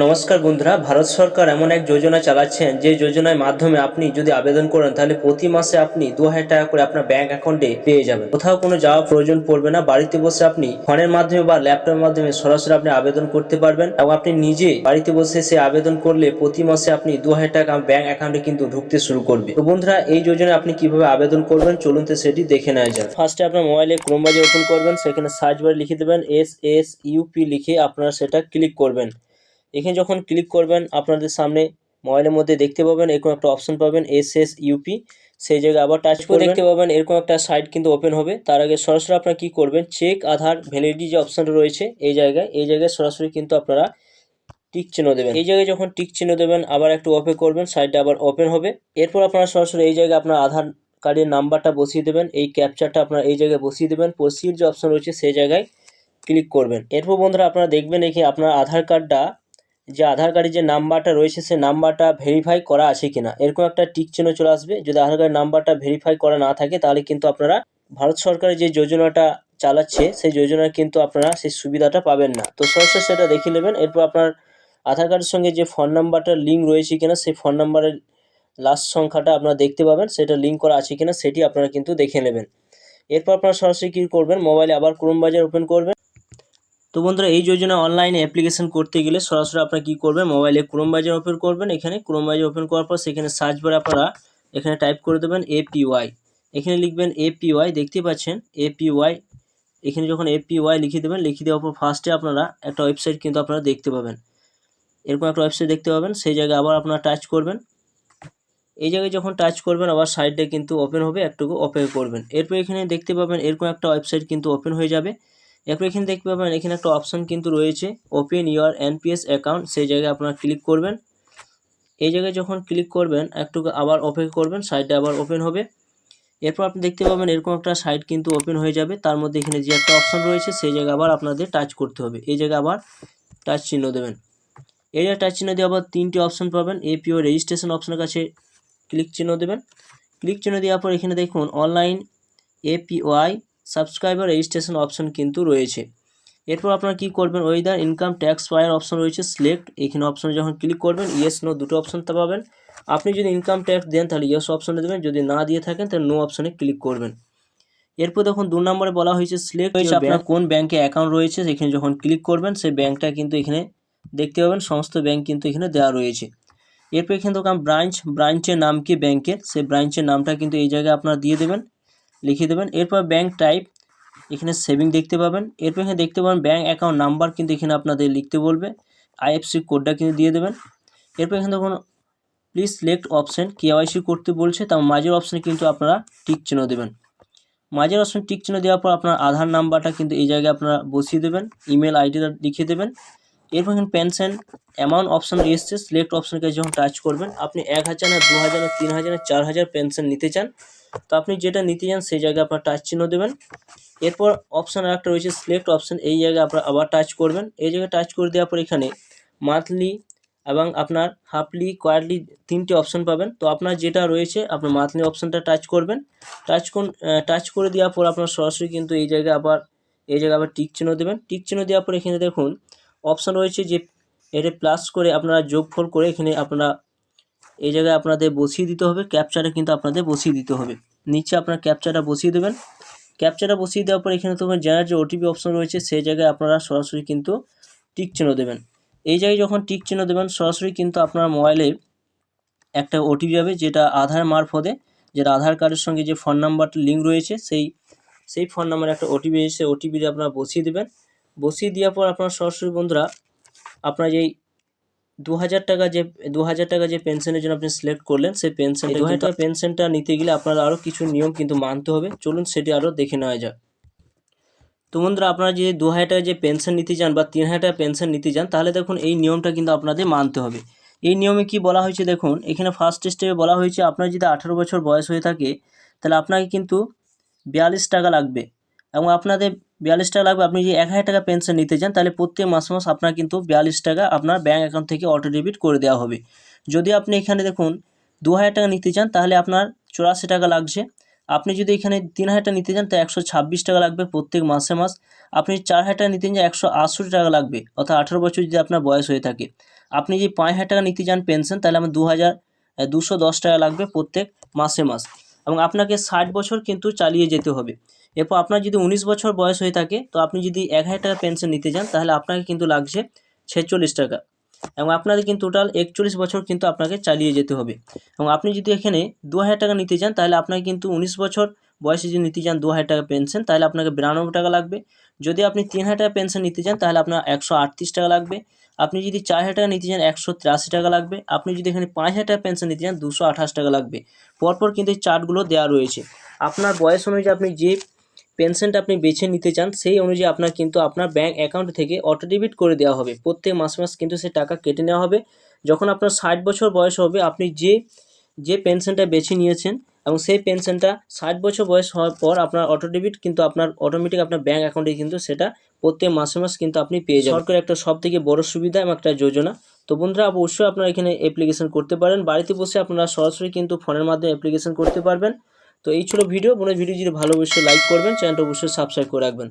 নমস্কার বন্ধুরা, ভারত সরকার এমন এক যোজনা চালাচ্ছেন যে যোজনার মাধ্যমে আপনি যদি আবেদন করেন তাহলে প্রতি মাসে আপনি 2000 টাকা করে আপনার ব্যাংক অ্যাকাউন্টে পেয়ে যাবেন। কোথাও কোনো যাওয়ার প্রয়োজন পড়বে না। বাড়িতে বসে আপনি ফোনের মাধ্যমে বা ল্যাপটপের মাধ্যমে সরাসরি আপনি আবেদন করতে পারবেন এবং আপনি নিজে বাড়িতে বসে সে আবেদন করলে প্রতি মাসে আপনি 2000 টাকা ব্যাংক অ্যাকাউন্টে কিন্তু ঢুকতে শুরু করবে। তো বন্ধুরা, এই যোজনায় আপনি কিভাবে আবেদন করবেন চলুন তো সেটি দেখে নেওয়া যাক। ফার্স্টে আপনার মোবাইলে ক্রোম ব্রাউজার ওপেন করবেন, সেখানে সার্চ বারে লিখে দেবেন SSUP লিখে আপনারা সেটা ক্লিক করবেন। এখানে যখন ক্লিক করবেন আপনাদের সামনে মোবাইলের মধ্যে দেখতে পাবেন এরকম একটা অপশন পাবেন SSUP, সেই জায়গায় আবার টাচ করে দেখতে পাবেন এরকম একটা সাইট কিন্তু ওপেন হবে। তার আগে সরাসরি আপনারা কি করবেন, চেক আধার ভ্যালিডিটি যে অপশনটা রয়েছে এই জায়গায় সরাসরি কিন্তু আপনারা টিক চিহ্ন দেবেন। এই জায়গায় যখন টিক চিহ্ন দেবেন আবার একটু ওপেন করবেন, সাইটটা আবার ওপেন হবে। এরপর আপনারা সরাসরি এই জায়গায় আপনার আধার কার্ডের নাম্বারটা বসিয়ে দেবেন, এই ক্যাপচারটা আপনারা এই জায়গায় বসিয়ে দেবেন, প্রসিড যে অপশন রয়েছে সেই জায়গায় ক্লিক করবেন। এরপর বন্ধুরা আপনারা দেখবেন এখানে আপনার আধার কার্ডের যে নাম্বারটা রয়েছে সেই নাম্বারটা ভেরিফাই করা আছে কিনা এরকম একটা টিক চিহ্ন চলে আসবে। যদি আধার কার্ডের নাম্বারটা ভেরিফাই করা না থাকে তাহলে কিন্তু আপনারা ভারত সরকারের যে যোজনাটা চালাচ্ছে সেই যোজনার কিন্তু আপনারা সেই সুবিধাটা পাবেন না। তো সরাসরি সেটা দেখে নেবেন। এরপর আপনার আধার কার্ডের সঙ্গে যে ফোন নাম্বারটা লিঙ্ক রয়েছে কিনা সেই ফোন নাম্বারের লাস্ট সংখ্যাটা আপনারা দেখতে পাবেন, সেটা লিঙ্ক করা আছে কিনা সেটি আপনারা কিন্তু দেখে নেবেন। এরপর আপনারা সরাসরি কী করবেন, মোবাইলে আবার ক্রোম ব্রাউজার ওপেন করবেন। তো বন্ধুরা, এই যোজনা অনলাইনে অ্যাপ্লিকেশন করতে গেলে সরাসরি আপনারা কী করবেন, মোবাইলে ক্রোম ব্রাউজার ওপেন করবেন। এখানে ক্রোম ব্রাউজার ওপেন করার পর সেখানে সার্চ বারে আপনারা এখানে টাইপ করে দেবেন APY, এখানে লিখবেন APY, দেখতে পাচ্ছেন APY। এখানে যখন APY লিখে দেবেন, লিখে দেওয়ার পর ফার্স্টে আপনারা একটা ওয়েবসাইট কিন্তু আপনারা দেখতে পাবেন, এরকম একটা ওয়েবসাইট দেখতে পাবেন। সেই জায়গায় আবার আপনারা টাচ করবেন। এই জায়গায় যখন টাচ করবেন আবার সাইটটা কিন্তু ওপেন হবে, একটুকু অপেক্ষা করবেন। এরপর এখানে দেখতে পাবেন এরকম একটা ওয়েবসাইট কিন্তু ওপেন হয়ে যাবে। এরপর এখানে দেখতে পাবেন এখানে একটা অপশান কিন্তু রয়েছে ওপেন ইউর NPS অ্যাকাউন্ট, সেই জায়গায় আপনারা ক্লিক করবেন। এই জায়গায় যখন ক্লিক করবেন একটু আবার অপেক্ষা করবেন, সাইটটা আবার ওপেন হবে। এরপর আপনি দেখতে পাবেন এরকম একটা সাইট কিন্তু ওপেন হয়ে যাবে। তার মধ্যে এখানে যে একটা অপশান রয়েছে সেই জায়গায় আবার আপনাদের টাচ করতে হবে, এই জায়গায় আবার টাচ চিহ্ন দেবেন। এই জায়গায় টাচ চিহ্ন দিয়ে আবার 3টি অপশান পাবেন। APO রেজিস্ট্রেশন অপশানের কাছে ক্লিক চিহ্ন দেবেন। ক্লিক চিহ্ন দেওয়ার পর এখানে দেখুন online APY subscriber registration option কিন্তু রয়েছে। এরপর আপনারা কী করবেন, weather income tax fire option রয়েছে সিলেক্ট, এখানে অপশনে যখন ক্লিক করবেন ইয়েস নো দুটো অপশন পাবেন। আপনি যদি ইনকাম ট্যাক্স দেন তাহলে ইয়েস অপশনে দেবেন, যদি না দিয়ে থাকেন তাহলে নো অপশনে ক্লিক করবেন। এরপর দেখুন 2 নম্বরে বলা হয়েছে সিলেক্ট হয়েছে আপনার কোন ব্যাংকে অ্যাকাউন্ট রয়েছে, এখানে যখন ক্লিক করবেন সেই ব্যাংকটা কিন্তু এখানে দেখতে পাবেন, সমস্ত ব্যাংক কিন্তু এখানে দেওয়া রয়েছে। এরপর এখানে দোকান ব্রাঞ্চের নাম কি ব্যাংকের, সেই ব্রাঞ্চের নামটা কিন্তু এই জায়গায় আপনারা দিয়ে দেবেন, লিখে দেবেন। এরপর ব্যাংক টাইপ, এখানে সেভিং দেখতে পাবেন। এরপর এখানে দেখতে পাবেন ব্যাংক অ্যাকাউন্ট নাম্বার কিন্তু এখানে আপনাদের লিখতে বলবে, IFSC কোডটা কিন্তু দিয়ে দেবেন। এরপর এখানে দেখুন প্লিজ সিলেক্ট অপশন, KYC করতে বলছে, তার মাঝের অপশানে কিন্তু আপনারা টিক চিহ্ন দেবেন। মাঝের অপশানে টিক চিহ্ন দেওয়ার পর আপনার আধার নাম্বারটা কিন্তু এই জায়গায় আপনারা বসিয়ে দেবেন, ইমেল আইডিটা লিখে দেবেন। এরপর এখানে পেনশন অ্যামাউন্ট অপশান এসছে, সিলেক্ট অপশানকে যখন টাচ করবেন আপনি 1000 না 2000 না 3000 না 4000 পেনশন নিতে চান, তো আপনি যেটা নিতে চান সেই জায়গায় আপনার টাচ চিহ্ন দেবেন। এরপর অপশান একটা রয়েছে সিলেক্ট অপশান, এই জায়গায় আপনারা আবার টাচ করবেন। এই জায়গায় টাচ করে দেওয়ার পর এখানে মান্থলি এবং আপনার হাফলি কোয়ার্টারলি 3টি অপশান পাবেন। তো আপনার যেটা রয়েছে আপনার মান্থলি অপশানটা টাচ করবেন। টাচ করে দেওয়ার পর আপনার সরাসরি কিন্তু এই জায়গায় আবার টিক চিহ্ন দেবেন। টিক চিহ্ন দেওয়ার পর এখানে দেখুন অপশান রয়েছে যে এটা প্লাস করে আপনারা যোগফল করে এখানে আপনারা এই জায়গায় আপনাদের বসিয়ে দিতে হবে, ক্যাপচাটা কিন্তু আপনাদের বসিয়ে দিতে হবে। নিচে আপনার ক্যাপচাটা বসিয়ে দেবেন। ক্যাপচাটা বসিয়ে দেওয়ার পর এখানে তোমার জেনারেট যে OTP অপশন রয়েছে সেই জায়গায় আপনারা সরাসরি কিন্তু টিক চিহ্ন দেবেন। এই জায়গায় যখন টিক চিহ্ন দেবেন সরাসরি কিন্তু আপনার মোবাইলে একটা OTP যাবে, যেটা আধার মারফতে, যেটা আধার কার্ডের সঙ্গে যে ফোন নাম্বারটা লিঙ্ক রয়েছে সেই ফোন নাম্বারে একটা OTP এসে OTPটা আপনারা বসিয়ে দেবেন। বসিয়ে দেওয়ার পর আপনার সরাসরি বন্ধুরা আপনার যেই 2000 টাকা যে পেনশনের জন্য আপনি সিলেক্ট করলেন সেই পেনশনটা 2000 টাকা পেনশনটা নিতে গেলে আপনারা আরও কিছু নিয়ম কিন্তু মানতে হবে, চলুন সেটি আরও দেখে নেওয়া যাক। তো বন্ধুরা, আপনারা যদি 2000 টাকা যে পেনশন নিতে চান বা 3000 টাকা পেনশন নিতে চান তাহলে দেখুন এই নিয়মটা কিন্তু আপনাদের মানতে হবে। এই নিয়মে কি বলা হয়েছে দেখুন, এখানে ফার্স্ট স্টেপে বলা হয়েছে আপনার যদি 18 বছর বয়স হয়ে থাকে তাহলে আপনাকে কিন্তু 42 টাকা লাগবে, এবং আপনাদের 42 টাকা লাগবে। আপনি যদি 1000 টাকা পেনশন নিতে চান তাহলে প্রত্যেক মাস আপনার কিন্তু 42 টাকা আপনার ব্যাঙ্ক অ্যাকাউন্ট থেকে অটো ডেবিট করে দেওয়া হবে। যদি আপনি এখানে দেখুন 2000 টাকা নিতে চান তাহলে আপনার 84 টাকা লাগছে। আপনি যদি এখানে 3000 টাকা নিতে চান তো 126 টাকা লাগবে প্রত্যেক মাসে। আপনি 4000 টাকা নিতে চান 168 টাকা লাগবে, অর্থাৎ 18 বছর যদি আপনার বয়স হয়ে থাকে। আপনি যদি 5,000 টাকা নিতে যান পেনশন, তাহলে আমার 2,210 টাকা লাগবে প্রত্যেক মাসে মাস, এবং আপনাকে 60 বছর কিন্তু চালিয়ে যেতে হবে। এরপর আপনার যদি 19 বছর বয়স হয়ে থাকে, তো আপনি যদি 1,000 টাকা পেনশন নিতে যান, তাহলে আপনাকে কিন্তু লাগছে 46 টাকা, এবং আপনাদের কিন্তু টোটাল 41 বছর কিন্তু আপনাকে চালিয়ে যেতে হবে। এবং আপনি যদি এখানে 2,000 টাকা নিতে যান, তাহলে আপনাকে কিন্তু 19 বছর বয়সে যদি নিতে যান 2,000 টাকা পেনশন, তাহলে আপনাকে 92 টাকা লাগবে। যদি আপনি 3,000 টাকা পেনশন নিতে যান, তাহলে আপনার 138 টাকা লাগবে। আপনি যদি 4,000 টাকা নিতে যান 183 টাকা লাগবে। আপনি যদি এখানে 5,000 টাকা পেনশন নিতে যান 228 টাকা লাগবে। পরপর কিন্তু এই চার্টগুলো দেওয়া রয়েছে। আপনার বয়স অনুযায়ী আপনি যে পেনশনটা আপনি বেছে নিতে চান, সেই অনুযায়ী আপনার কিন্তু আপনার ব্যাঙ্ক অ্যাকাউন্ট থেকে অটো ডেবিট করে দেওয়া হবে। প্রত্যেক মাসে মাস কিন্তু সে টাকা কেটে নেওয়া হবে। যখন আপনার 60 বছর বয়স হবে, আপনি যে পেনশনটা বেছে নিয়েছেন, এবং সেই পেনশনটা 60 বছর বয়স হওয়ার পর আপনার অটো ডেবিট কিন্তু আপনার অটোমেটিক আপনার ব্যাঙ্ক অ্যাকাউন্টে কিন্তু সেটা প্রত্যেক মাসে মাস কিন্তু আপনি পেয়ে যাবেন। সরকারের একটা সবথেকে বড় সুবিধা এবং একটা যোজনা। তো বন্ধুরা, অবশ্যই আপনারা এখানে অ্যাপ্লিকেশন করতে পারেন। বাড়িতে বসে আপনারা সরাসরি কিন্তু ফোনের মাধ্যমে অ্যাপ্লিকেশন করতে পারবেন। তো এই ছিল ভিডিও। ভিডিও যদি ভালো অবশ্যই লাইক করবেন, চ্যানেলটা অবশ্যই সাবস্ক্রাইব করে রাখবেন।